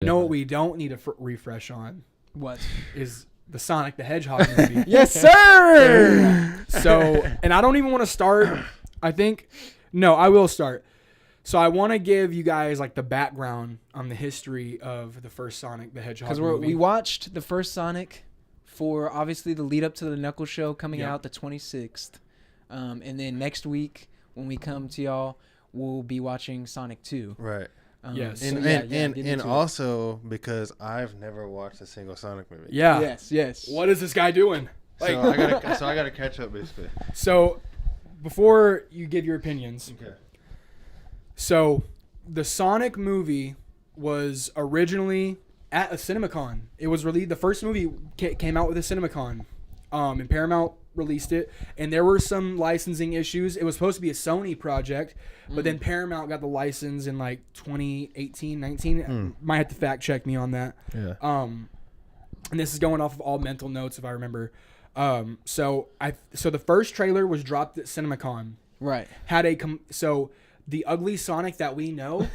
You know what we don't need a refresh on What? is the Sonic the Hedgehog movie. Yes, sir. So, and I don't even want to start. I will start. So I want to give you guys like the background on the history of the first Sonic the Hedgehog Because movie. we watched the first Sonic for obviously the lead up to the Knuckles Show coming out the 26th. And then next week when we come to y'all, we'll be watching Sonic 2. Right. Yes. And also because I've never watched a single Sonic movie. Yeah. Yes. What is this guy doing? Like, So I gotta catch up basically. So before you give your opinions, Okay. so the Sonic movie was originally at a CinemaCon. It was released. The first movie came out with a CinemaCon, and Paramount released it. And there were some licensing issues. It was supposed to be a Sony project, but then Paramount got the license in like 2018, 19. Might have to fact check me on that. Yeah. And this is going off of all mental notes if I remember. So the first trailer was dropped at CinemaCon. Right. So the ugly Sonic that we know.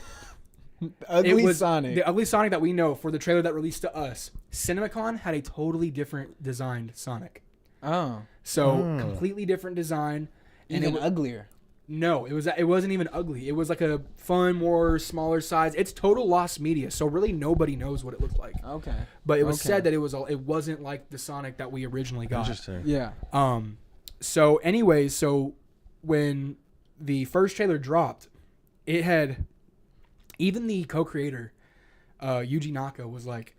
Sonic. The ugly Sonic that we know for the trailer that released to us. CinemaCon had a totally different designed Sonic. Oh. So completely different design. And And uglier. No, it wasn't even ugly. It was like a fun, more smaller size. It's total lost media, so really nobody knows what it looked like. Okay. But it was said that it wasn't like the Sonic that we originally got. Interesting. Yeah. So anyways, when the first trailer dropped, it had even the co-creator, Yuji Naka, was like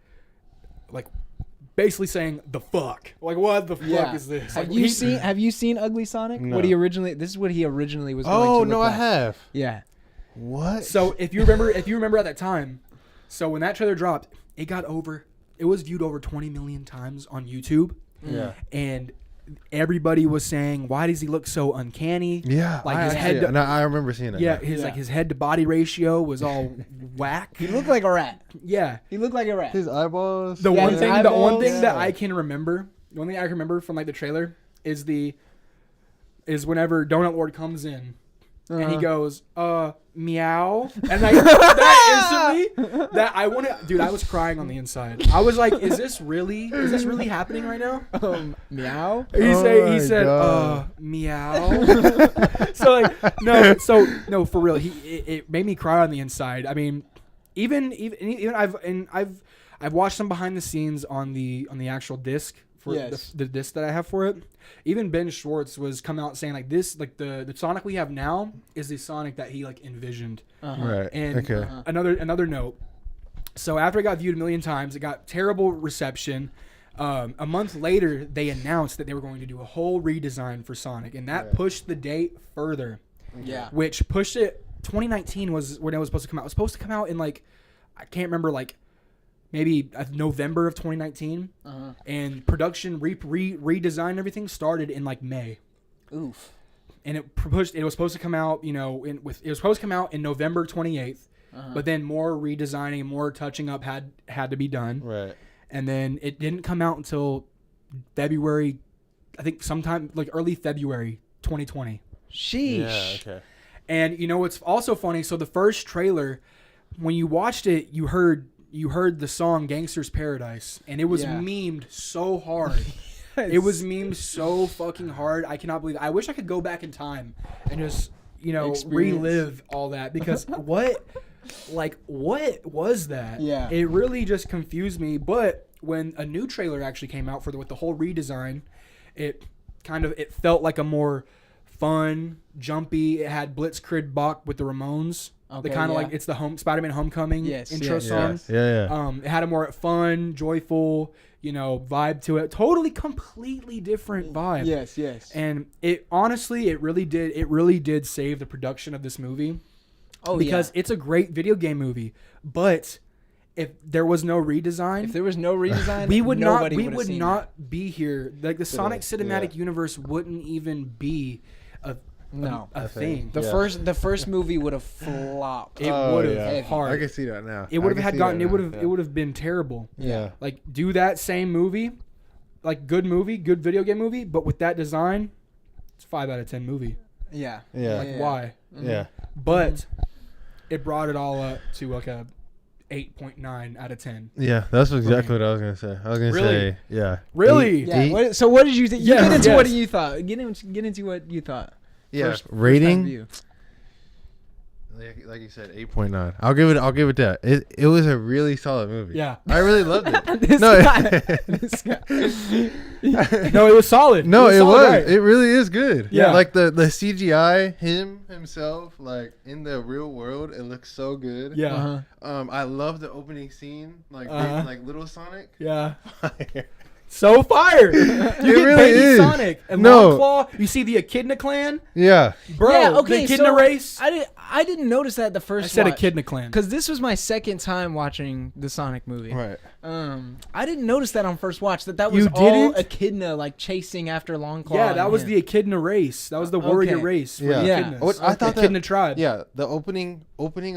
basically saying the fuck. Like, what the fuck is this? Have Like, you seen Ugly Sonic? No. This is what he originally was going to Oh look no, like. I have. Yeah. What? So if you remember at that time, so when that trailer dropped, it was viewed over 20 million times on YouTube. Yeah. And everybody was saying, why does he look so uncanny? Yeah. Like his head. I remember seeing it. Yeah, his head to body ratio was all whack. He looked like a rat. Yeah. He looked like a rat. His eyeballs. The one his thing eyeballs. that I can remember, from like the trailer is whenever Donut Lord comes in and he goes, meow. And like that instantly, I was crying on the inside. I was like, is this really happening right now? Meow. He said, meow. No, for real. It made me cry on the inside. I mean, even I've watched some behind the scenes on the actual disc for the disc that I have for it. Even Ben Schwartz was come out saying like this, like the Sonic we have now is the Sonic that he like envisioned. Right. And another note. So after it got viewed a million times, it got terrible reception. A month later, they announced that they were going to do a whole redesign for Sonic, and that pushed the date further. Yeah. Which pushed it. 2019 was when it was supposed to come out. It was supposed to come out in like, I can't remember, like maybe November of 2019. And production redesign and everything started in like May. Oof. And it was supposed to come out, it was supposed to come out in November 28th. But then more redesigning and more touching up had to be done. Right. And then it didn't come out until February, I think sometime like early February 2020. Sheesh. Yeah. Okay. And what's also funny, so the first trailer, when you watched it, you heard the song Gangster's Paradise, and it was memed so hard. It was memed so fucking hard. I cannot believe it. I wish I could go back in time and just, relive all that, because what was that? Yeah. It really just confused me. But when a new trailer actually came out with the whole redesign, it felt like a more fun, jumpy. It had Blitzkrieg Bach with the Ramones. Okay, the kind of like it's the Spider-Man Homecoming intro song. Yeah. It had a more fun, joyful, vibe to it. Totally, completely different vibe. Yes. And it honestly, it really did save the production of this movie. Oh, because it's a great video game movie. But if there was no redesign, we would not be here. Like the Sonic Cinematic Universe wouldn't even be a thing. The first movie would have flopped. It would have hard. I can see that now. It would have been terrible. Yeah. Like do that same movie, like good video game movie, but with that design, it's 5 out of 10 movie. Yeah. Like why? Yeah. But it brought it all up to like a 8.9 out of 10. Yeah, that's exactly what I was gonna say. I was gonna Really? say, yeah. Really? Yeah. So what did you think? Yeah, Get into yes. what you thought. Get into what you thought. Yeah, First time rating. view. Like you said, 8.9. I'll give it that. It was a really solid movie. Yeah. I really loved it. This No, guy. This guy. No, it was solid. No, it solid, was. right? It really is good. Yeah. Like the CGI, himself, like in the real world, it looks so good. Yeah. Uh-huh. I love the opening scene, like like Little Sonic. Yeah. Fire. So fire. You get really Baby is. Sonic and No. Longclaw. You see the Echidna Clan. Yeah. Bro, Yeah, okay, the Echidna so race. I didn't notice that the I first said watch. Echidna Clan. Because this was my second time watching the Sonic movie. Right. I didn't notice that on first watch that was You all didn't? Echidna like chasing after Longclaw. Yeah, that and was him. the Echidna race. That was the warrior Okay. race for Yeah. the Yeah. Echidnas. What- I thought the that- Echidna tribe. Yeah. The opening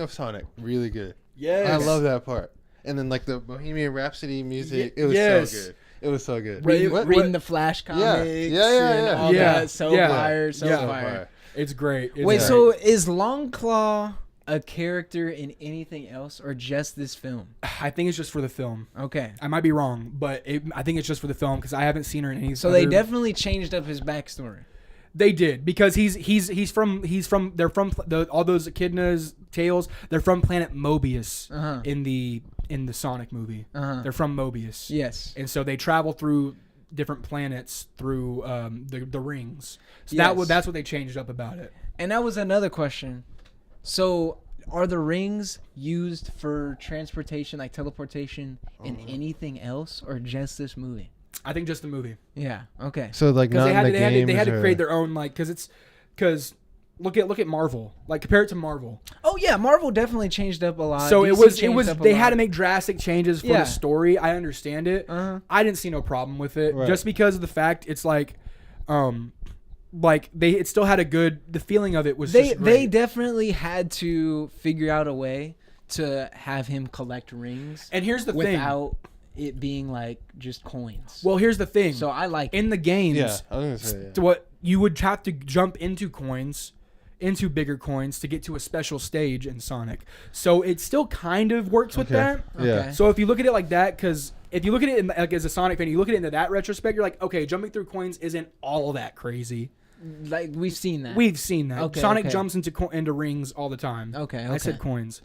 of Sonic, really good. Yes. I love that part. And then like the Bohemian Rhapsody music, it was yes. so good. It was so good. Reading, What- reading what- the Flash Yeah. comics. Yeah. And all Yeah. that. So Yeah. fire. So Yeah. fire. It's great. It's Wait, great. so is Longclaw a character in anything else or just this film? I think it's just for the film. Okay. I might be wrong, but I think it's just for the film because I haven't seen her in any. So other, they definitely changed up his backstory. They did because he's from they're from all those Echidna's tales. They're from planet Mobius Uh-huh. in the Sonic movie. Uh-huh. They're from Mobius. Yes. And so they travel through different planets through the rings. So Yes. that's what they changed up about it. And that was another question. So are the rings used for transportation, like teleportation, in anything else or just this movie? I think just the movie Yeah. Okay. So like because not in the games. they had to or- create their own like because look at Marvel, like compare it to Marvel. Oh yeah, Marvel definitely changed up a lot. So DC it was changed up a they lot. had to make drastic changes for Yeah. the story. I understand it. Uh-huh. I didn't see no problem with it Right. just because of the fact it's like it still had the feeling of it was They just great. definitely had to figure out a way to have him collect rings And here's the thing. without it being like just coins. Well, here's the thing. So I like in the games, Yeah, I was gonna say. Yeah. what you would have to jump into bigger coins to get to a special stage in Sonic. So it still kind of works with that. Yeah. Okay. So if you look at it like that, because if you look at it like as a Sonic fan, you look at it into that retrospect, you're like, okay, jumping through coins isn't all that crazy. like we've seen that. We've seen that. Okay, Sonic okay. jumps into rings all the time. Okay, I said okay. coins.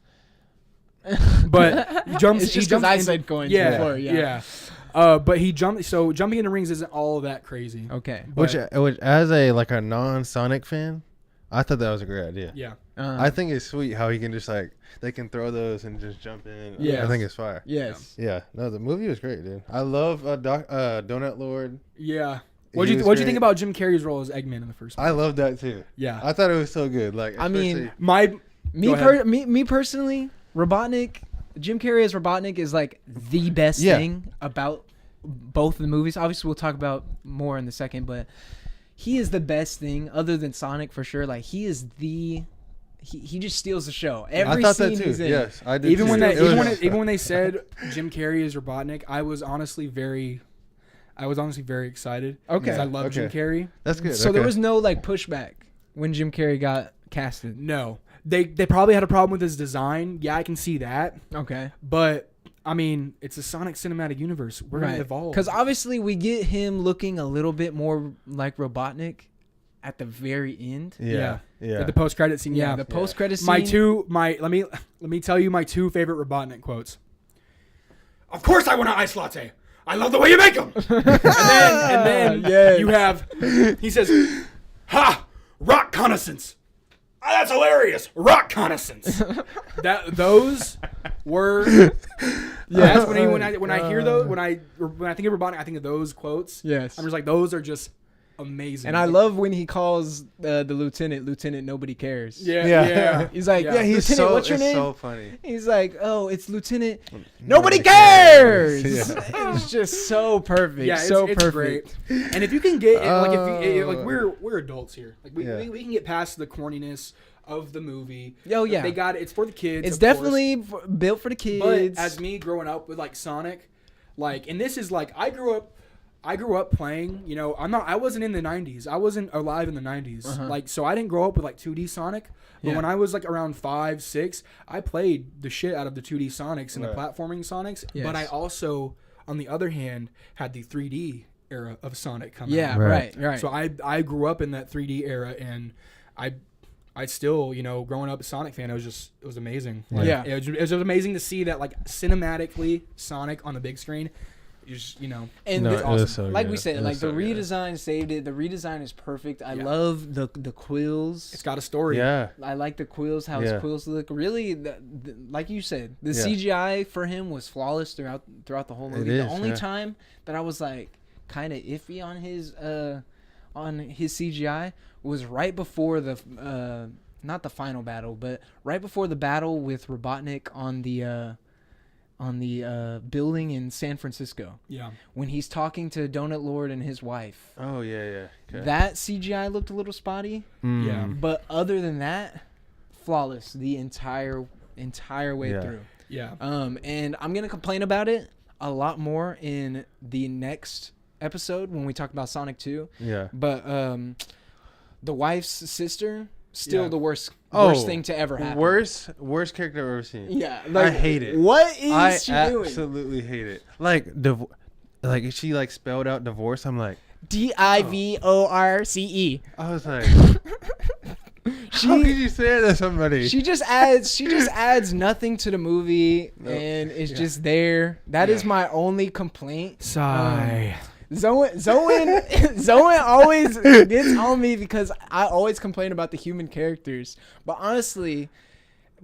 But he jumps. It's just he jumps 'cause I into- said coins yeah, before, yeah. But he jumped. So jumping into rings isn't all that crazy. Okay. Which But- as a non-Sonic fan, I thought that was a great idea. Yeah. I think it's sweet how he can just like they can throw those and just jump in. Yes. I think it's fire. Yes. Yeah, no, the movie was great, dude. I love Donut Lord. Yeah. He What'd you was think great. about Jim Carrey's role as Eggman in the first one? I love that too. Yeah. I thought it was so good. Like, I mean, especially- My Go ahead. Me personally, Robotnik, Jim Carrey as Robotnik is like the best Yeah. thing about both of the movies. Obviously, we'll talk about more in a second, but he is the best thing other than Sonic for sure. Like he is he just steals the show. Every I thought scene that too. he's in. Yes, I did. even too. when they It was- even when they said Jim Carrey is Robotnik, I was honestly very excited. Okay. Because I love Jim Okay. Carrey. That's good. So there okay. was no like pushback when Jim Carrey got casted. No. They probably had a problem with his design. Yeah, I can see that. Okay. But I mean, it's a Sonic cinematic universe. We're gonna evolve. Because obviously we get him looking a little bit more like Robotnik at the very end. Yeah. Yeah. The post credit scene. Yeah. The post credit scene. Let me tell you my two favorite Robotnik quotes. Of course I want an ice latte. I love the way you make them. and then Yes. you have, he says, ha, rock connaissance. Ah, that's hilarious. Rock connaissance. Those were, that's when I hear those, when I think of Robotnik, I think of those quotes. Yes. I'm just like, those are just amazing. And I love when he calls the Lieutenant Nobody Cares. Yeah. Yeah. Yeah. He's like, Yeah, Yeah, he's Lieutenant, so what's your name? so funny. He's like, oh, it's Lieutenant. Nobody cares. Yeah. It's just so perfect. Yeah, so it's perfect. great. And if you can get like we're adults here. Like we can get past the corniness of the movie. Oh, yeah. They got it's for the kids. It's of course. definitely built for the But kids. as me growing up with like Sonic, like, and this is like I grew up I grew up playing, you know, I wasn't in the 90s. I wasn't alive in the 90s. Like, so I didn't grow up with like 2D Sonic. But when I was like around 5, 6, I played the shit out of the 2D Sonics and the platforming Sonics. Yes. But I also, on the other hand, had the 3D era of Sonic come out. Yeah, right. So I grew up in that 3D era, and I still, you know, growing up a Sonic fan, it was amazing. Like, it was amazing to see that, like, cinematically Sonic on the big screen. Just, you know, and it was so like good. we said, It like was the so good. redesign saved it. The redesign is perfect. I love the quills. it's got a story. Yeah. I like the quills, how his quills look. Really, like you said, the CGI for him was flawless throughout the whole movie. The only time that I was like kind of iffy on his CGI was right before the not the final battle, but right before the battle with Robotnik on the building in San Francisco. Yeah. When he's talking to Donut Lord and his wife. Oh yeah. Okay. That CGI looked a little spotty. Yeah. But other than that, flawless the entire way through. Yeah. And I'm gonna complain about it a lot more in the next episode when we talk about Sonic 2. Yeah. But the wife's sister, still the worst thing to ever happen. Worst character I've ever seen. Yeah, I hate it. What is she doing? Absolutely hate it. Like like if she like spelled out divorce, I'm like DIVORCE. I was like, how could you say that to somebody? She just adds nothing to the movie, and it's just there. That is my only complaint. Sigh. Zoe always gets on me because I always complain about the human characters. But honestly,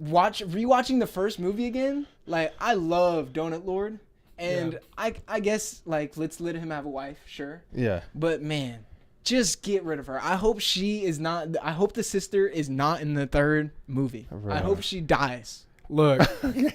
rewatching the first movie again, like I love Donut Lord, and I guess like let's let him have a wife, sure. Yeah. But man, just get rid of her. I hope she is not. I hope the sister is not in the third movie. Right. I hope she dies. Look.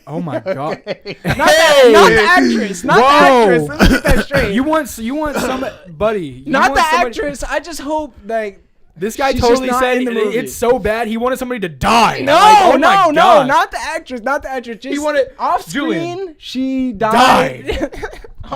Oh my god. Not the actress. Not the actress. Let me get that straight. You want somebody. Not the actress. I just hope like this guy she's totally just not said in the movie. it's so bad he wanted somebody to die. No, Like, oh my no, God. not the actress. Not the actress. Just He wanted off Julian. screen. She died.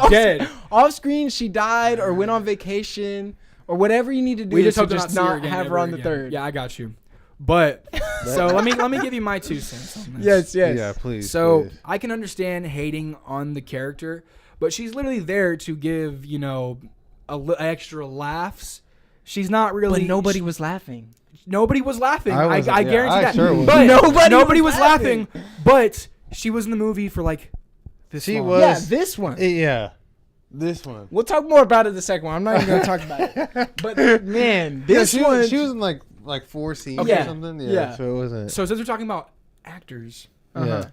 Dead. Off screen, she died or went on vacation or whatever you need to do. We just to hope to just not see her not again have ever her on the again. third. Yeah, I got you. But so let me give you my 2 cents on this. Yes. Yeah, please. So please. I can understand hating on the character, but she's literally there to give, you know, extra laughs. She's not really. But nobody was laughing. Nobody was laughing. I I wasn't- yeah, guarantee I that. sure was. But Nobody was was laughing. But she was in the movie for like this She long. was. Yeah, this one. Yeah. This one. We'll talk more about it the second one. I'm not even gonna talk about it. But man, this she one. was in like 4 scenes Okay. or something. Yeah. Yeah. So it wasn't. So since we're talking about actors, Yeah.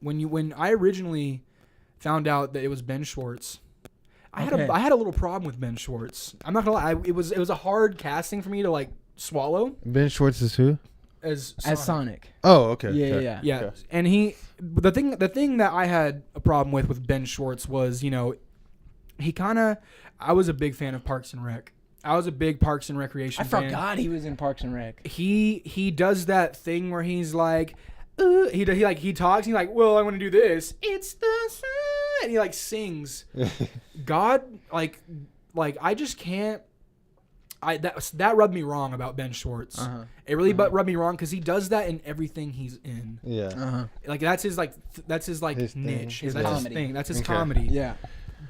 when I originally found out that it was Ben Schwartz, I Okay. had a little problem with Ben Schwartz. I'm not gonna lie, it was a hard casting for me to like swallow Ben Schwartz is who? as Sonic. Oh, okay. Yeah, okay. yeah. Yeah, Okay. and the thing that I had a problem with Ben Schwartz was, you know, I was a big fan of Parks and Rec. I was a big Parks and Recreation I fan. forgot he was in Parks and Rec. He does that thing where he's like, he talks. And he's like, well, I want to do this. It's the sun, and he like sings. God, like I just can't. That rubbed me wrong about Ben Schwartz. It really rubbed me wrong because he does that in everything he's in. Yeah. Like that's his His niche. thing. That's comedy. his thing. That's his Okay. comedy. Yeah.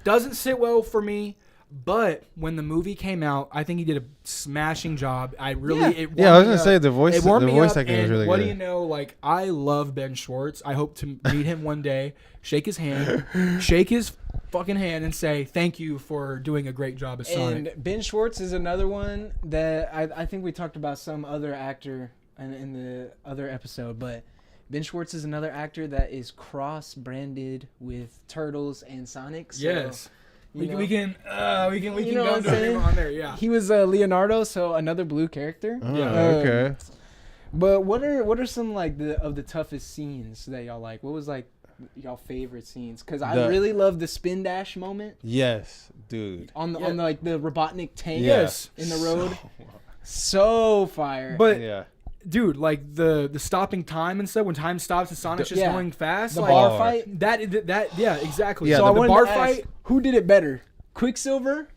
Doesn't sit well for me. But when the movie came out, I think he did a smashing job. It warmed I was me gonna up. say the voice. It warmed The me voice up, acting was and really what good. do you know? Like, I love Ben Schwartz. I hope to meet him one day, shake his hand, shake his fucking hand, and say thank you for doing a great job as Sonic. And Ben Schwartz is another one that I think we talked about some other actor in the other episode, but Ben Schwartz is another actor that is cross-branded with Turtles and Sonic. So, Yes. We know. can You know go what I'm to saying? him on there. Yeah. He was Leonardo, so another blue character. Oh, Yeah. okay. But what are some like the toughest scenes that y'all like? What was like y'all favorite scenes? Because I really love the spin dash moment Yes, dude. on the like the Robotnik tank Yeah. Yes. in the road. So fire. But Yeah. dude, like the stopping time and stuff when time stops and Sonic's just going fast. The like, bar fight. That yeah, exactly. Yeah, So so I the wanted bar to ask, fight. who did it better, Quicksilver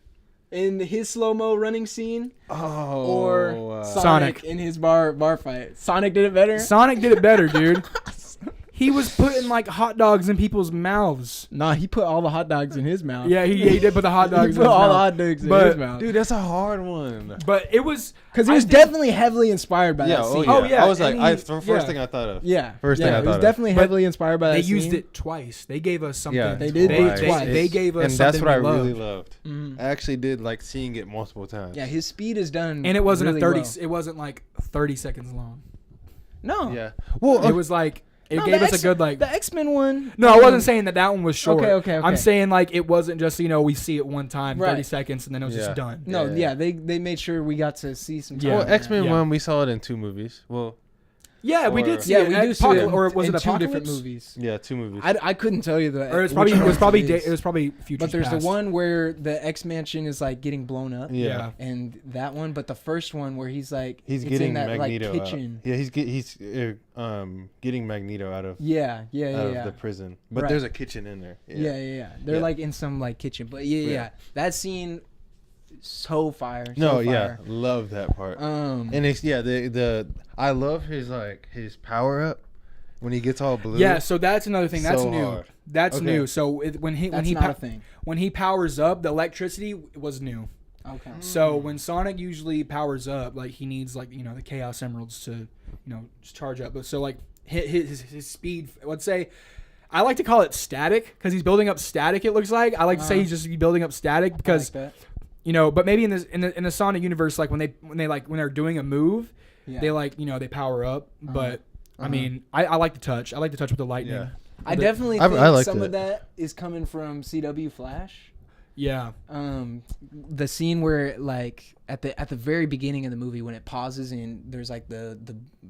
in his slow-mo running scene, or Sonic in his bar fight? Sonic did it better. Sonic did it better, dude. He was putting like hot dogs in people's mouths. Nah, he put all the hot dogs in his mouth. Yeah, he did put the hot dogs. He in put his all the mouth. hot dogs in But- his mouth. Dude, that's a hard one. But it was Because it I was think- definitely heavily inspired by that scene. Oh, yeah, I was like, and he- first thing I thought of. Yeah. First thing I it was thought of. definitely But heavily inspired by that They scene. used it twice. They gave us something. Yeah, They did do it twice. They gave us and something that's what I we really loved. loved. Mhm. I actually did like seeing it multiple times. Yeah, his speed is done. And it wasn't really a 30. well. It wasn't like 30 seconds long. No. Yeah. Well, It was like it No, gave the us a good like. the X-Men one. No, I wasn't saying that one was short. Okay. I'm saying like it wasn't just we see it one time, 30 Right. seconds, and then it was just Yeah. done. No, Yeah. they made sure we got to see some. Yeah. time well, in that. X-Men Yeah. 1, we saw it in 2 movies. Well, Yeah, we Or- did see Yeah, it. we do see Apocalypse- it or was in it two different Apocalypse? movies. yeah, 2 movies. I couldn't tell you the. Or it was which probably ones it was probably Future. But there's the one where the X Mansion is like getting blown up. yeah. And that one, but the first one where he's like He's it's getting in that Magneto like kitchen. out. Yeah, he's getting Magneto out of Yeah. the prison. But Right. there's a kitchen in there. Yeah. They're Yeah. like in some like kitchen, but yeah. Yeah. That scene, so fire. No, so yeah, fire. love that part. And it's the I love his power up when he gets all blue. Yeah, so that's another thing. That's So new. hard. That's Okay. new. So when That's he not a thing. when he powers up, the electricity was new. Okay. So when Sonic usually powers up, like he needs like the Chaos Emeralds to just charge up. But so like his speed, let's say, I like to call it static because he's building up static. It looks like I like to say he's just building up static because I like that. but maybe in the Sonic universe, like when they're doing a move, Yeah. they they power up. But I mean, I like the touch. I like the touch with the lightning. Yeah. I definitely I think liked some it. of that is coming from CW Flash. Yeah. The scene where like at the very beginning of the movie when it pauses and there's like the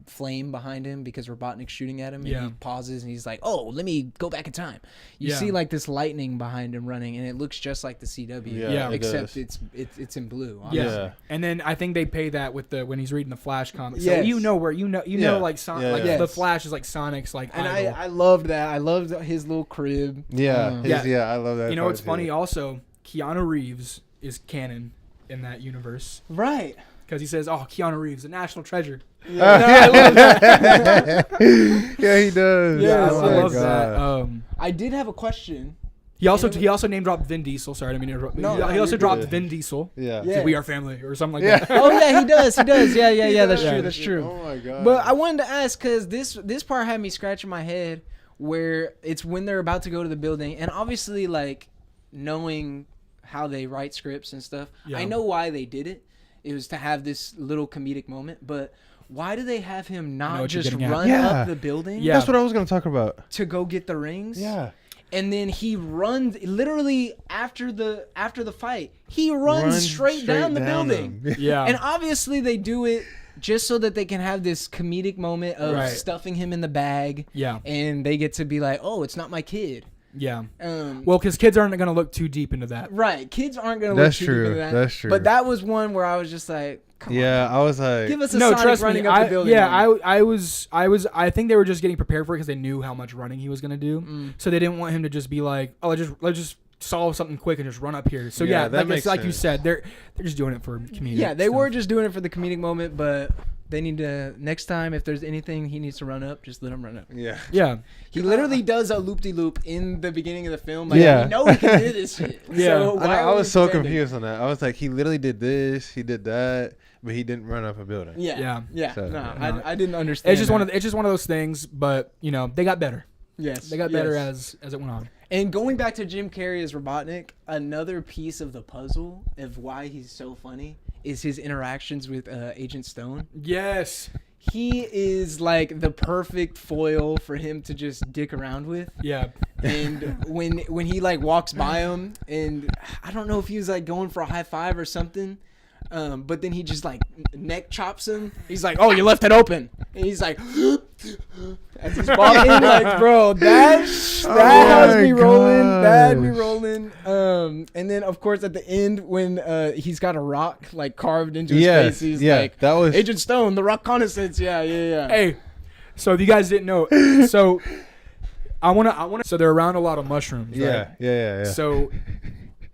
flame behind him because Robotnik's shooting at him and Yeah. he pauses and he's like, "Oh, let me go back in time." You Yeah. see like this lightning behind him running and it looks just like the CW. Yeah, it except does. it's in blue. Yeah. Obviously. Yeah. And then I think they pay that with when he's reading the Flash comics. Yes. So you know where Yeah. like Sonic, Yeah, like yeah. the Yes. Flash is like Sonic's like And idol. I loved that. I loved his little crib. Yeah, Yeah. I love that. You know part what's too. funny? Also, Keanu Reeves is canon in that universe Right. because he says, "Oh, Keanu Reeves, a national treasure." I love that. Yeah, he does. Yes, Oh I my love that. God. I did have a question. He also name dropped Vin Diesel. Sorry, I didn't mean to interrupt. No, he you're also dropped good. Vin Diesel. Yeah. Yeah. We are family or something like Yeah. that. Oh yeah, he does. Yeah, that's Yeah. true. That's true. Oh my God. But I wanted to ask because this part had me scratching my head where it's when they're about to go to the building and obviously like knowing how they write scripts and stuff. Yeah. I know why they did it. It was to have this little comedic moment, but why do they have him know not what you're just getting at. run Yeah. up the building Yeah. That's what I was gonna talk about. to go get the rings? Yeah. And then he runs literally after the fight. He runs straight down the building. them. Yeah. And obviously they do it just so that they can have this comedic moment of Right. stuffing him in the bag. Yeah. And they get to be like, "Oh, it's not my kid." Yeah. Well, Well, because kids aren't going to look too deep into that. right, kids aren't gonna look That's too deep true. into that. That's true. But that was one where I was just like, "Come Yeah, I was on, like, give us a No, Sonic trust running me. up the building." moment." I think they were just getting prepared for it because they knew how much running he was going to do. So they didn't want him to just be like, "Oh, let's just solve something quick and just run up here." So Yeah, yeah, that like, makes like you sense. said, they're just doing it for community. Yeah, they were just doing it for the comedic moment, but they need to next time if there's anything he needs to run up, just let him run up. yeah. Yeah. He literally does a loop-de-loop in the beginning of the film. Like, Yeah. we know he can do this shit. Yeah. So why I are we was so pretending? confused on that. I was like, he literally did this, he did that, but he didn't run up a building. Yeah. So, no, yeah. I didn't understand. It's just that. it's just one of those things, but they got better. Yes, They got better yes. as it went on. And going back to Jim Carrey as Robotnik, another piece of the puzzle of why he's so funny is his interactions with Agent Stone. Yes. He is like the perfect foil for him to just dick around with. Yeah. And when he like walks by him, and I don't know if he was like going for a high five or something, but then he just like neck chops him. He's like, "Oh, you left it open," and he's like, as he's walking, like, bro, that has me rolling. That had me rolling. And And then, of course, at the end, when he's got a rock like carved into his face, he's like, that was Agent Stone, the reconnaissance. Yeah. Hey, so if you guys didn't know, so I wanna. So they're around a lot of mushrooms. Right? Yeah. So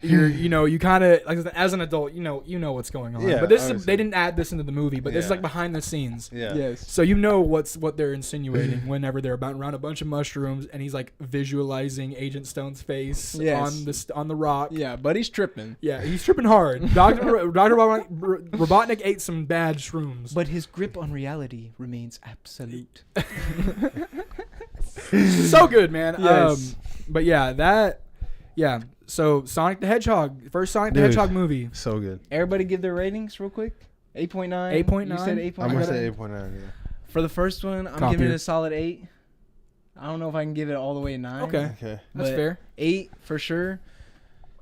you kind of like as an adult, you know what's going on. Yeah, but this obviously. they didn't add this into the movie, but this is Yeah. like behind the scenes. Yeah. Yes. So you know what they're insinuating whenever they're around a bunch of mushrooms, and he's like visualizing Agent Stone's face on the rock. Yeah, but he's tripping. Yeah, he's tripping hard. Dr. Robotnik ate some bad shrooms. But his grip on reality remains absolute. So good, man. Yes. But yeah. So Sonic the Hedgehog, first Sonic the Dude. Hedgehog movie. So good. Everybody give their ratings real quick. 8.9. 8.9? You said 8.9. I'm gonna say 8.9. Yeah. For the first one, I'm Copy. giving it a solid 8. I don't know if I can give it all the way a 9. Okay, Okay. that's but fair. 8 for sure.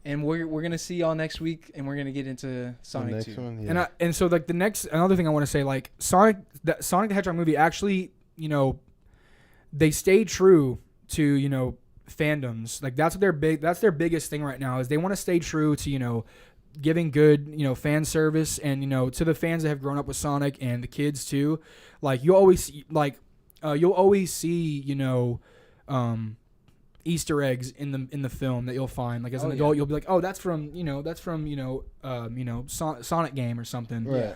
And we're gonna see y'all next week, and we're gonna get into The Sonic next 2. one. Yeah. And so like another thing I want to say, like Sonic the Hedgehog movie actually, they stay true to fandoms. Like that's their biggest thing right now is they want to stay true to giving good fan service and to the fans that have grown up with Sonic and the kids too. Like you'll always see Easter eggs in the film that you'll find. Like as an adult, you'll be like, oh, that's from Sonic game or something. Right.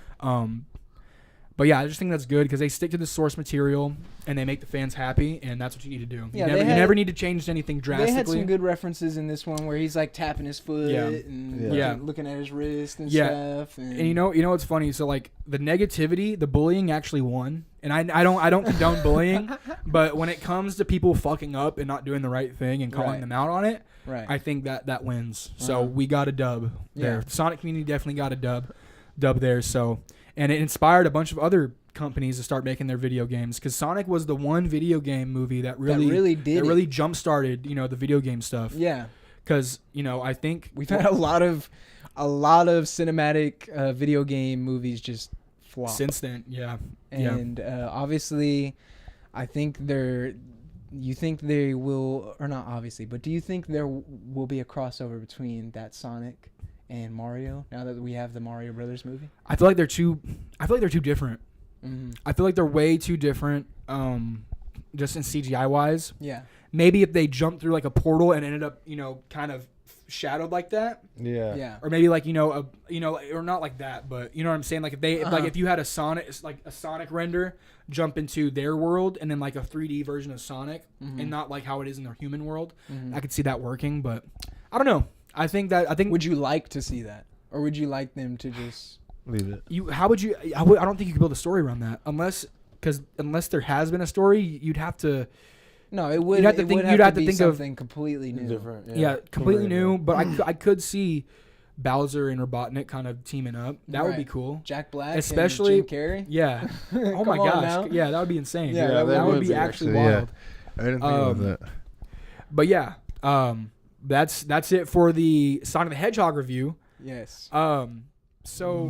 But yeah, I just think that's good because they stick to the source material and they make the fans happy, and that's what you need to do. Yeah, you never need to change anything drastically. They had some good references in this one where he's like tapping his foot and Yeah. looking at his wrist and Yeah. stuff. And you know what's funny? So like the negativity, the bullying actually won. And I don't condone bullying, but when it comes to people fucking up and not doing the right thing and calling Right. them out on it, Right. I think that wins. So Uh-huh. we got a dub there. Yeah. The Sonic community definitely got a dub there. So, and it inspired a bunch of other companies to start making their video games because Sonic was the one video game movie that really jump started the video game stuff. Yeah. Because I think We've had a lot of cinematic video game movies just flop. since then. Yeah. And obviously, I think you think they will, or not obviously, but do you think there will be a crossover between that Sonic and Mario now that we have the Mario Brothers movie? I feel like they're too different. Mm-hmm. I feel like they're way too different, just in CGI wise. Yeah. Maybe if they jumped through like a portal and ended up, kind of shadowed like that, Yeah. Yeah. or maybe like or not like that, but you know what I'm saying. Like if you had a Sonic render jump into their world and then like a 3D version of Sonic and not like how it is in their human world, I could see that working. But I don't know. I think Would you like to see that, or would you like them to just Leave it. how would you? I don't think you could build a story around that unless there has been a story. You'd have to. No, it would. You'd have to think. You'd have to be think of something completely new. Different. yeah, completely new. different. But I could see Bowser and Robotnik kind of teaming up. That would be Right. cool. Jack Black, Especially- and Jim Carrey. Yeah. Oh my Come on gosh. now. Yeah, that would be insane. Yeah, that would be actually wild. I didn't think about that. But yeah, that's it for the Sonic the Hedgehog review. Yes. So